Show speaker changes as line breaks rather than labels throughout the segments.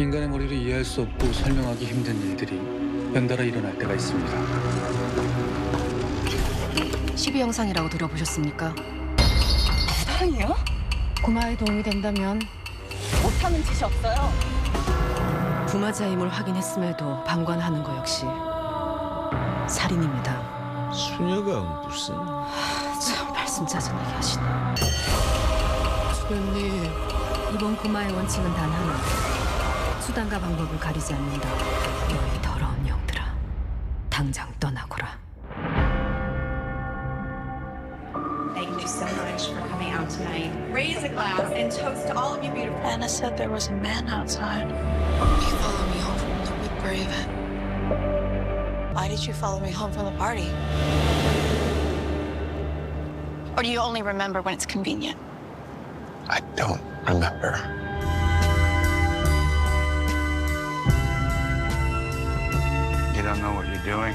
인간의 머리로 이해할 수 없고 설명하기 힘든 일들이 연달아 일어날 때가 있습니다.
12형상이라고 들어보셨습니까?
사랑이요?
구마에 도움이 된다면
못하는 짓이 없어요.
구마자의 힘을 확인했음에도 방관하는 거 역시 살인입니다.
수녀가 무슨...
참 말씀 짜증나게 하시네. 수녀님, 이번 구마의 원칙은 단 하나. 수단과 방법을 가리지 않는다. 너의 더러운 영들아, 당장 떠나거라.
Thank you so much for coming out tonight. Raise a glass and toast to all of you beautiful.
Anna said there was a man outside. You followed me home from the Whitbury event. Why did you follow me home from the party? Or do you only remember when it's convenient?
I don't remember.
You don't know what you're doing?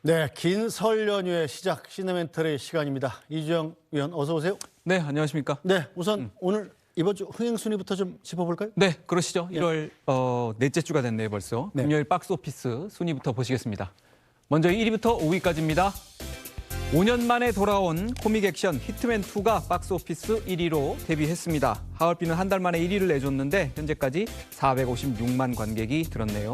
네, 긴 설 연휴의 시작 시네멘터리 시간입니다. 이주영 위원 어서 오세요.
네, 안녕하십니까?
네, 우선 오늘 이번 주 흥행 순위부터 좀 짚어볼까요?
네, 그러시죠. 1월 넷째 주가 됐네요, 벌써.
네.
금요일 박스오피스 순위부터 보시겠습니다. 먼저 1위부터 5위까지입니다. 5년 만에 돌아온 코믹 액션 히트맨2가 박스오피스 1위로 데뷔했습니다. 하얼빈은 한 달 만에 1위를 내줬는데 현재까지 456만 관객이 들었네요.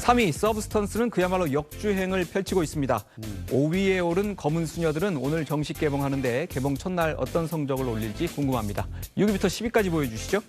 3위 서브스턴스는 그야말로 역주행을 펼치고 있습니다. 5위에 오른 검은 수녀들은 오늘 정식 개봉하는데 개봉 첫날 어떤 성적을 올릴지 궁금합니다. 6위부터 10위까지 보여주시죠.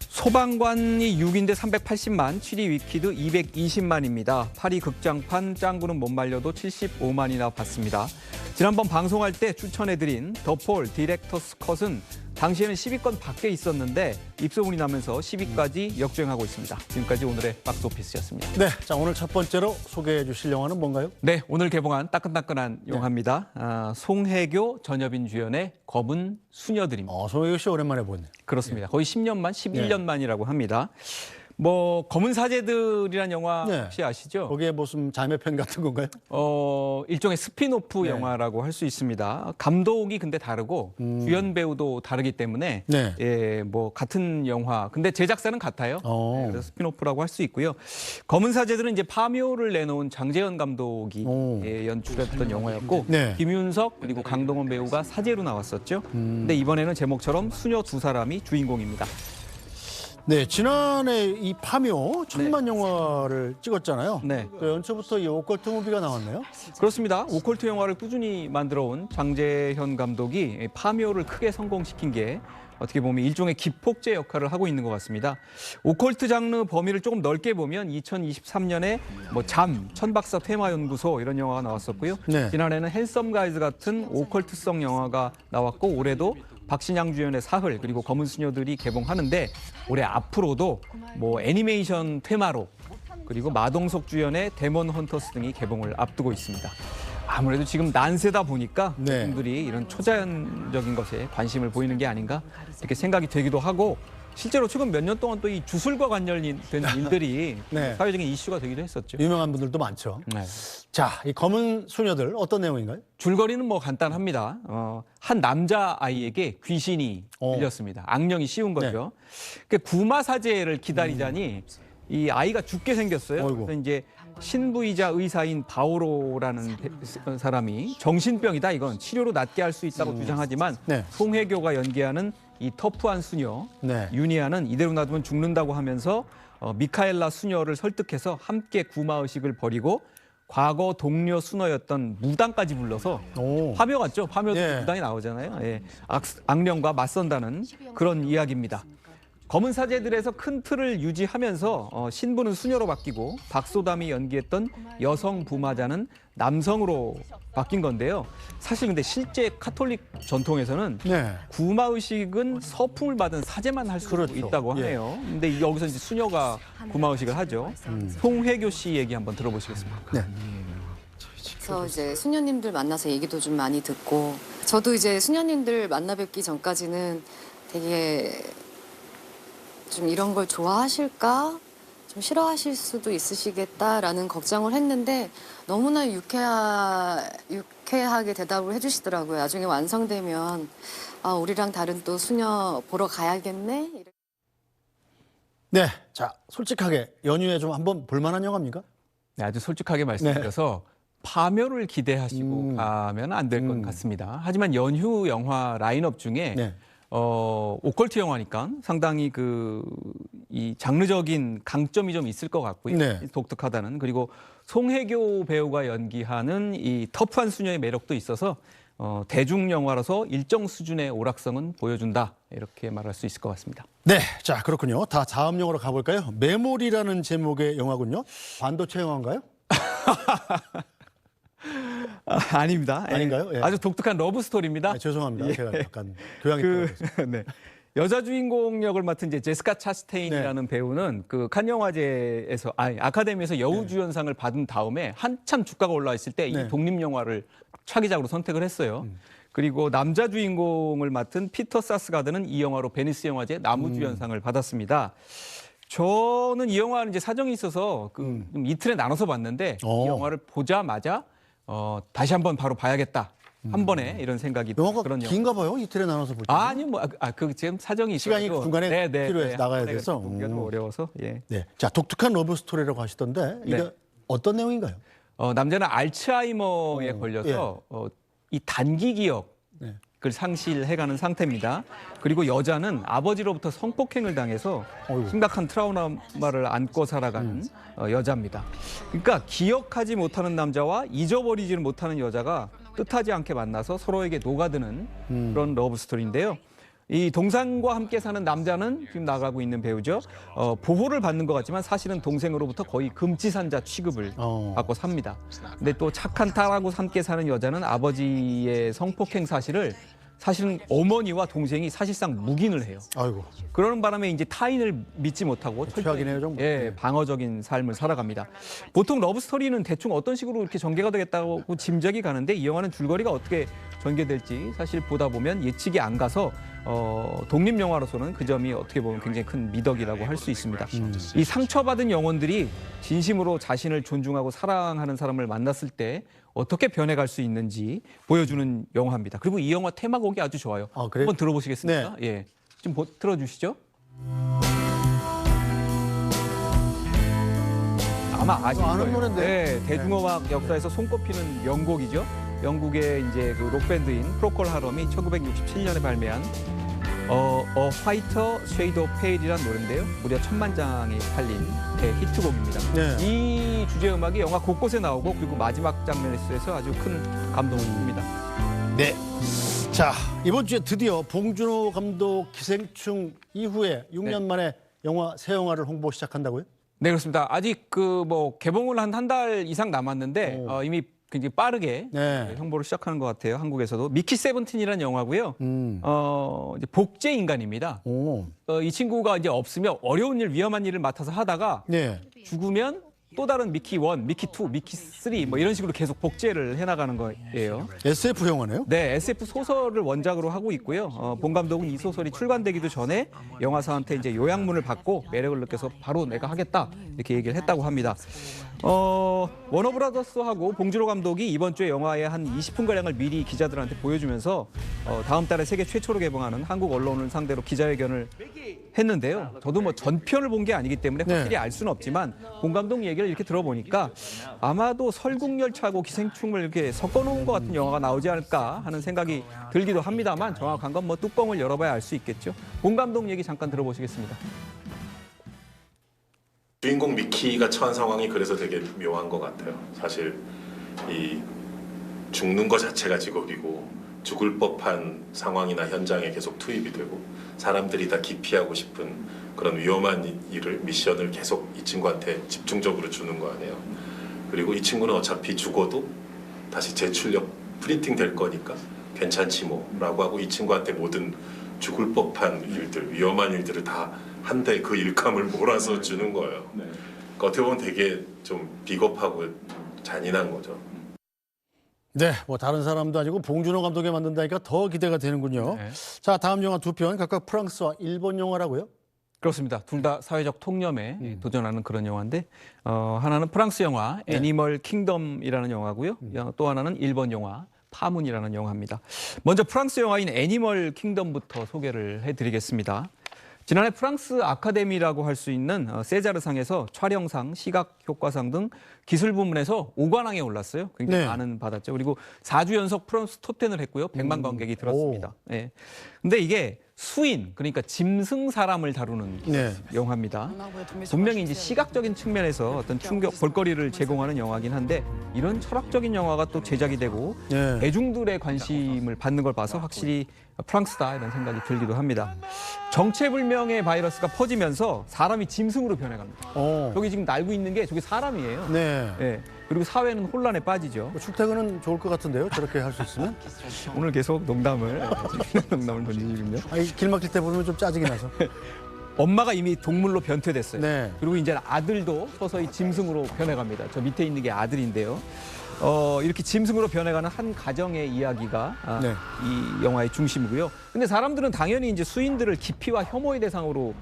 소방관이 6위인데 380만, 7위 위키드 220만입니다. 8위 극장판 짱구는 못 말려도 75만이나 봤습니다. 지난번 방송할 때 추천해드린 더폴 디렉터스 컷은 당시에는 10위권 밖에 있었는데 입소문이 나면서 10위까지 역주행하고 있습니다. 지금까지 오늘의 박스오피스였습니다.
네, 자 오늘 첫 번째로 소개해 주실 영화는 뭔가요?
네, 오늘 개봉한 따끈따끈한 영화입니다. 송혜교, 전여빈 주연의 검은 수녀들입니다.
송혜교 씨 오랜만에 보네.
그렇습니다. 거의 10년 만, 11년 만이라고 합니다. 뭐 검은 사제들이란 영화 혹시 아시죠?
거기에 무슨 자매편 같은 건가요?
일종의 스피노프 영화라고 할 수 있습니다. 감독이 근데 다르고 주연 배우도 다르기 때문에 예, 뭐 같은 영화. 근데 제작사는 같아요. 네, 그래서 스피노프라고 할 수 있고요. 검은 사제들은 이제 파묘를 내놓은 장재현 감독이 예, 연출했던 영화였고 김윤석 그리고 강동원 배우가 사제로 나왔었죠. 근데 이번에는 제목처럼 수녀 두 사람이 주인공입니다.
네, 지난해 이 파묘 천만 영화를 찍었잖아요.
네.
그 연초부터 이 오컬트 무비가 나왔네요.
그렇습니다. 오컬트 영화를 꾸준히 만들어온 장재현 감독이 파묘를 크게 성공시킨 게 어떻게 보면 일종의 기폭제 역할을 하고 있는 것 같습니다. 오컬트 장르 범위를 조금 넓게 보면 2023년에 뭐 천박사 테마연구소 이런 영화가 나왔었고요. 지난해는 핸섬 가이즈 같은 오컬트성 영화가 나왔고 올해도 박신양 주연의 사흘 그리고 검은 수녀들이 개봉하는데 올해 앞으로도 뭐 애니메이션 테마로 그리고 마동석 주연의 데몬 헌터스 등이 개봉을 앞두고 있습니다. 아무래도 지금 난세다 보니까 분들이 이런 초자연적인 것에 관심을 보이는 게 아닌가 이렇게 생각이 되기도 하고 실제로 최근 몇 년 동안 또 이 주술과 관련된 일들이 사회적인 이슈가 되기도 했었죠.
유명한 분들도 많죠. 자, 이 검은 수녀들 어떤 내용인가요?
줄거리는 뭐 간단합니다. 한 남자 아이에게 귀신이 들렸습니다. 악령이 씌운 거죠. 구마사제를 기다리자니 이 아이가 죽게 생겼어요. 그래서 이제 신부이자 의사인 바오로라는 사람이 정신병이다. 이건 치료로 낫게 할 수 있다고 주장하지만 송혜교가 연기하는 이 터프한 수녀 유니아는 이대로 놔두면 죽는다고 하면서 미카엘라 수녀를 설득해서 함께 구마의식을 벌이고 과거 동료 수녀였던 무당까지 불러서 파묘 같죠? 파묘도 무당이 나오잖아요. 예. 악령과 맞선다는 그런 이야기입니다. 검은 사제들에서 큰 틀을 유지하면서 신부는 수녀로 바뀌고 박소담이 연기했던 여성 부마자는 남성으로 바뀐 건데요. 사실 근데 실제 카톨릭 전통에서는 구마의식은 서품을 받은 사제만 할 수 있다고 하네요. 근데 여기서 이제 수녀가 구마의식을 하죠. 송혜교 씨 얘기 한번 들어보시겠습니까?
그래서 이제 수녀님들 만나서 얘기도 좀 많이 듣고 저도 이제 수녀님들 만나 뵙기 전까지는 되게 좀 이런 걸 좋아하실까
좀 싫어하실 수도 있으시겠다라는 걱정을 했는데 너무나 유쾌하게 대답을 해주시더라고요. 나중에 완성되면 우리랑 다른 또 수녀 보러 가야겠네.
네, 자 솔직하게 연휴에 좀 한번 볼만한 영화입니까?
네, 아주 솔직하게 말씀드려서 파묘를 기대하시고 가면 안 될 것 같습니다. 하지만 연휴 영화 라인업 중에
네.
오컬트 영화니까 상당히 이 장르적인 강점이 좀 있을 것 같고요.
네.
독특하다는. 그리고 송혜교 배우가 연기하는 이 터프한 수녀의 매력도 있어서 대중 영화라서 일정 수준의 오락성은 보여준다. 이렇게 말할 수 있을 것 같습니다.
네, 자 그렇군요. 다음 영화로 가볼까요? 메모리라는 제목의 영화군요. 반도체 영화인가요?
아닙니다.
아닌가요? 예.
아주 독특한 러브 스토리입니다.
죄송합니다. 제가 약간 교양이 떨어져서.
네. 여자 주인공 역을 맡은 이제 제시카 차스테인이라는 배우는 칸 영화제에서 아카데미에서 여우주연상을 받은 다음에 한참 주가가 올라 있을 때 이 독립 영화를 차기작으로 선택을 했어요. 그리고 남자 주인공을 맡은 피터 사스가드는 이 영화로 베니스 영화제 나무주연상을 받았습니다. 저는 이 영화는 이제 사정이 있어서 좀 이틀에 나눠서 봤는데 이 영화를 보자마자 다시 한번 바로 봐야겠다. 한 번에 이런 생각이
영화가
그런
긴가 봐요? 이틀에 나눠서 볼 때.
아니 지금 사정이
시간이
있어가지고.
중간에 필요해서 나가야
네,
돼서.
보기가 좀 어려워서. 예.
네. 자, 독특한 러브 스토리라고 하시던데 이게
네.
어떤 내용인가요?
남자는 알츠하이머에 걸려서 이 단기 기억을 상실해가는 상태입니다. 그리고 여자는 아버지로부터 성폭행을 당해서 심각한 트라우마를 안고 살아가는 여자입니다. 그러니까 기억하지 못하는 남자와 잊어버리지는 못하는 여자가 뜻하지 않게 만나서 서로에게 녹아드는 그런 러브 스토리인데요. 이 동생과 함께 사는 남자는 지금 나가고 있는 배우죠. 보호를 받는 것 같지만 사실은 동생으로부터 거의 금지산자 취급을 받고 삽니다. 근데 또 착한 딸하고 함께 사는 여자는 아버지의 성폭행 사실은 어머니와 동생이 사실상 묵인을 해요.
아이고.
그러는 바람에 이제 타인을 믿지 못하고
최악이네요, 좀.
방어적인 삶을 살아갑니다. 보통 러브 스토리는 대충 어떤 식으로 이렇게 전개가 되겠다고 짐작이 가는데 이 영화는 줄거리가 어떻게 전개될지 사실 보다 보면 예측이 안 가서 독립 영화로서는 그 점이 어떻게 보면 굉장히 큰 미덕이라고 할 수 있습니다. 이 상처받은 영혼들이 진심으로 자신을 존중하고 사랑하는 사람을 만났을 때 어떻게 변해갈 수 있는지 보여주는 영화입니다. 그리고 이 영화 테마곡이 아주 좋아요.
그래요?
한번 들어보시겠습니까?
네.
예, 좀 틀어주시죠. 아마 아실
아는
거예요.
노래인데.
네, 대중음악 역사에서 손꼽히는 명곡이죠. 영국의 이제 그 록밴드인 프로콜 하럼이 1967년에 발매한 A Whiter Shade of Pale이라는 노래인데요. 무려 1000만 장이 팔린 히트곡입니다.
네.
이 주제 음악이 영화 곳곳에 나오고 그리고 마지막 장면에서 아주 큰 감동을 줍니다.
네. 자, 이번 주에 드디어 봉준호 감독 기생충 이후에 6년 만에 새 영화를 홍보 시작한다고요?
네, 그렇습니다. 아직 개봉을 한 달 이상 남았는데 이미 굉장히 빠르게 홍보를 시작하는 것 같아요. 한국에서도 미키 세븐틴이라는 영화고요. 이제 복제 인간입니다. 이 친구가 이제 없으면 어려운 일, 위험한 일을 맡아서 하다가 죽으면 또 다른 미키 1, 미키 2, 미키 3 이런 식으로 계속 복제를 해나가는 거예요.
SF 영화네요?
네, SF 소설을 원작으로 하고 있고요. 본 감독은 이 소설이 출간되기도 전에 영화사한테 이제 요약문을 받고 매력을 느껴서 바로 내가 하겠다 이렇게 얘기를 했다고 합니다. 워너브라더스하고 봉준호 감독이 이번 주에 영화의 한 20분가량을 미리 기자들한테 보여주면서 다음 달에 세계 최초로 개봉하는 한국 언론을 상대로 기자회견을 했는데요. 저도 전편을 본 게 아니기 때문에 확실히 알 수는 없지만 본 감독 얘기를 이렇게 들어보니까 아마도 설국열차하고 기생충을 이렇게 섞어놓은 것 같은 영화가 나오지 않을까 하는 생각이 들기도 합니다만 정확한 건 뚜껑을 열어봐야 알 수 있겠죠. 본 감독 얘기 잠깐 들어보시겠습니다.
주인공 미키가 처한 상황이 그래서 되게 묘한 것 같아요. 사실 이 죽는 것 자체가 직업이고 죽을 법한 상황이나 현장에 계속 투입이 되고 사람들이 다 기피하고 싶은 그런 위험한 미션을 계속 이 친구한테 집중적으로 주는 거 아니에요. 그리고 이 친구는 어차피 죽어도 다시 재출력 프린팅 될 거니까 괜찮지 뭐라고 하고 이 친구한테 모든 죽을 법한 일들, 위험한 일들을 다 한데 그 일감을 몰아서 주는 거예요. 그러니까 어떻게 보면 되게 좀 비겁하고 잔인한 거죠.
네, 다른 사람도 아니고 봉준호 감독이 만든다니까 더 기대가 되는군요. 자, 다음 영화 두 편 각각 프랑스와 일본 영화라고요?
그렇습니다. 둘 다 사회적 통념에 도전하는 그런 영화인데 하나는 프랑스 영화 애니멀 킹덤이라는 영화고요. 또 하나는 일본 영화 파문이라는 영화입니다. 먼저 프랑스 영화인 애니멀 킹덤부터 소개를 해드리겠습니다. 지난해 프랑스 아카데미라고 할 수 있는 세자르상에서 촬영상, 시각효과상 등 기술 부문에서 5관왕에 올랐어요. 굉장히 많은 받았죠. 그리고 4주 연속 프랑스 톱10을 했고요. 100만 관객이 들었습니다. 예. 근데 이게 수인, 그러니까 짐승 사람을 다루는 영화입니다. 분명히 이제 시각적인 측면에서 어떤 충격, 볼거리를 제공하는 영화긴 한데 이런 철학적인 영화가 또 제작이 되고 대중들의 관심을 받는 걸 봐서 확실히 프랑스다 이런 생각이 들기도 합니다. 정체불명의 바이러스가 퍼지면서 사람이 짐승으로 변해갑니다. 저기 지금 날고 있는 게 저게 사람이에요. 네. 그리고 사회는 혼란에 빠지죠.
출퇴근은 좋을 것 같은데요. 저렇게 할 수 있으면.
오늘 계속 농담을 던지시군요.
길 막힐 때 보면 좀 짜증이 나서.
엄마가 이미 동물로 변태됐어요. 그리고 이제 아들도 서서히 짐승으로 변해갑니다. 저 밑에 있는 게 아들인데요. 이렇게 짐승으로 변해가는 한 가정의 이야기가 이 영화의 중심이고요. 근데 사람들은 당연히 이제 수인들을 기피와 혐오의 대상으로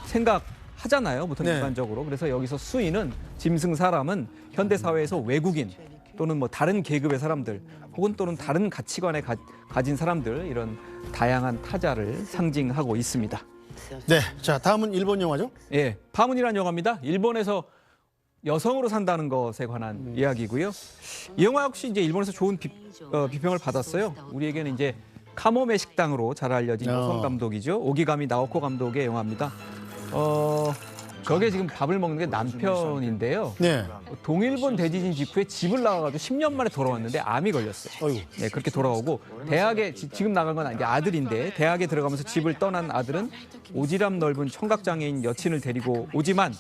생각하잖아요. 보통 일반적으로. 그래서 여기서 수인은 짐승 사람은 현대 사회에서 외국인 또는 뭐 다른 계급의 사람들 혹은 또는 다른 가치관에 가진 사람들 이런 다양한 타자를 상징하고 있습니다.
네, 자 다음은 일본 영화죠?
예, 파문이라는 영화입니다. 일본에서 여성으로 산다는 것에 관한 이야기고요. 이 영화 역시 이제 일본에서 좋은 비평을 받았어요. 우리에게는 이제 카모메 식당으로 잘 알려진 여성 감독이죠. 오기가미 나오코 감독의 영화입니다. 저게 지금 밥을 먹는 게 남편인데요. 동일본 대지진 직후에 집을 나가가지고 10년 만에 돌아왔는데 암이 걸렸어요. 네, 그렇게 돌아오고 대학에 지금 나간 건 이제 아들인데 대학에 들어가면서 집을 떠난 아들은 오지랖 넓은 청각장애인 여친을 데리고 오지만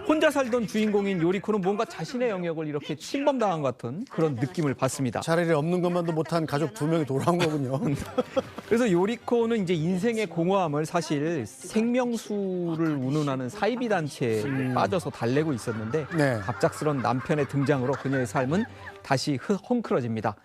혼자 살던 주인공인 요리코는 뭔가 자신의 영역을 이렇게 침범당한 것 같은 그런 느낌을 받습니다.
차라리 없는 것만도 못한 가족 2명이 돌아온 거군요.
그래서 요리코는 이제 인생의 공허함을 사실 생명수를 운운하는 사이비 단체에 빠져서 달래고 있었는데 갑작스런 남편의 등장으로 그녀의 삶은 다시 헝클어집니다.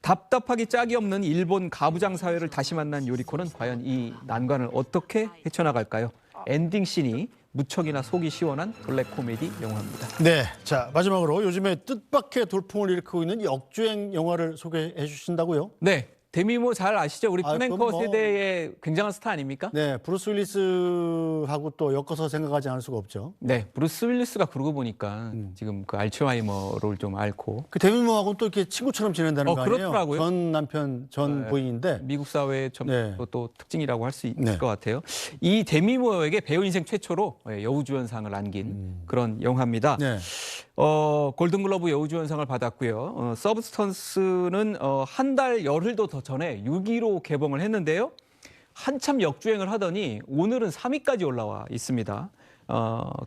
답답하기 짝이 없는 일본 가부장 사회를 다시 만난 요리코는 과연 이 난관을 어떻게 헤쳐나갈까요? 엔딩 씬이 무척이나 속이 시원한 블랙 코미디 영화입니다.
네, 자 마지막으로 요즘에 뜻밖의 돌풍을 일으키고 있는 역주행 영화를 소개해 주신다고요?
네. 데미모 잘 아시죠? 우리 톰 행커 세대의 굉장한 스타 아닙니까?
네, 브루스 윌리스하고 또 엮어서 생각하지 않을 수가 없죠.
네, 브루스 윌리스가 그러고 보니까 지금 그 알츠하이머를 좀 앓고
그 데미모하고 또 이렇게 친구처럼 지낸다는 거 아니에요?
그렇더라고요.
전 남편, 전 부인인데
미국 사회의 또 특징이라고 할 수 있을 것 같아요. 이 데미모에게 배우 인생 최초로 여우주연상을 안긴 그런 영화입니다. 골든글러브 여우주연상을 받았고요. 서브스턴스는 한 달 열흘도 더 전에 6위로 개봉을 했는데요. 한참 역주행을 하더니 오늘은 3위까지 올라와 있습니다.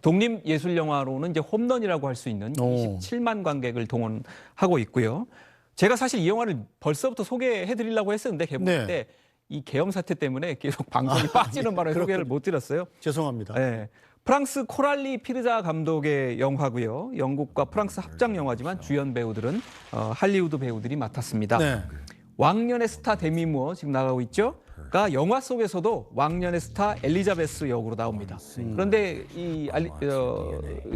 독립예술영화로는 이제 홈런이라고 할 수 있는 27만 관객을 동원하고 있고요. 제가 사실 이 영화를 벌써부터 소개해드리려고 했었는데 개봉할 때 이 계엄 사태 때문에 계속 방송이 빠지는 바람에 소개를 못 드렸어요.
죄송합니다.
네. 프랑스 코랄리 피르자 감독의 영화고요. 영국과 프랑스 합작 영화지만 주연 배우들은 할리우드 배우들이 맡았습니다. 왕년의 스타 데미 무어 지금 나가고 있죠. 가 영화 속에서도 왕년의 스타 엘리자베스 역으로 나옵니다. 그런데 이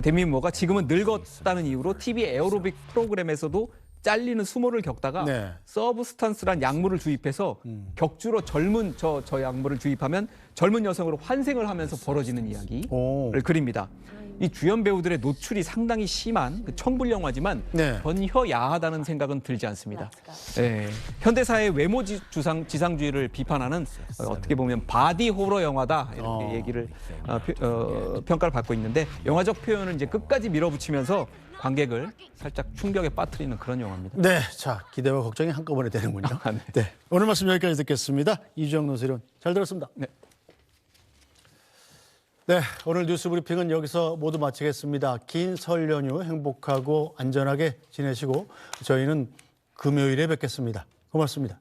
데미 무어가 지금은 늙었다는 이유로 TV 에어로빅 프로그램에서도 잘리는 수모를 겪다가 서브스탄스란 약물을 주입해서 격주로 젊은 저 약물을 주입하면 젊은 여성으로 환생을 하면서 벌어지는 이야기를 그립니다. 이 주연 배우들의 노출이 상당히 심한 청불 영화지만 전혀 야하다는 생각은 들지 않습니다. 현대사의 외모 지상주의를 비판하는 어떻게 보면 바디 호러 영화다 이렇게 얘기를 평가를 받고 있는데 영화적 표현을 이제 끝까지 밀어붙이면서 관객을 살짝 충격에 빠뜨리는 그런 영화입니다.
네, 자 기대와 걱정이 한꺼번에 되는군요. 네, 오늘 말씀 여기까지 듣겠습니다. 이주영 논설위원 잘 들었습니다. 네, 오늘 뉴스 브리핑은 여기서 모두 마치겠습니다. 긴 설 연휴 행복하고 안전하게 지내시고 저희는 금요일에 뵙겠습니다. 고맙습니다.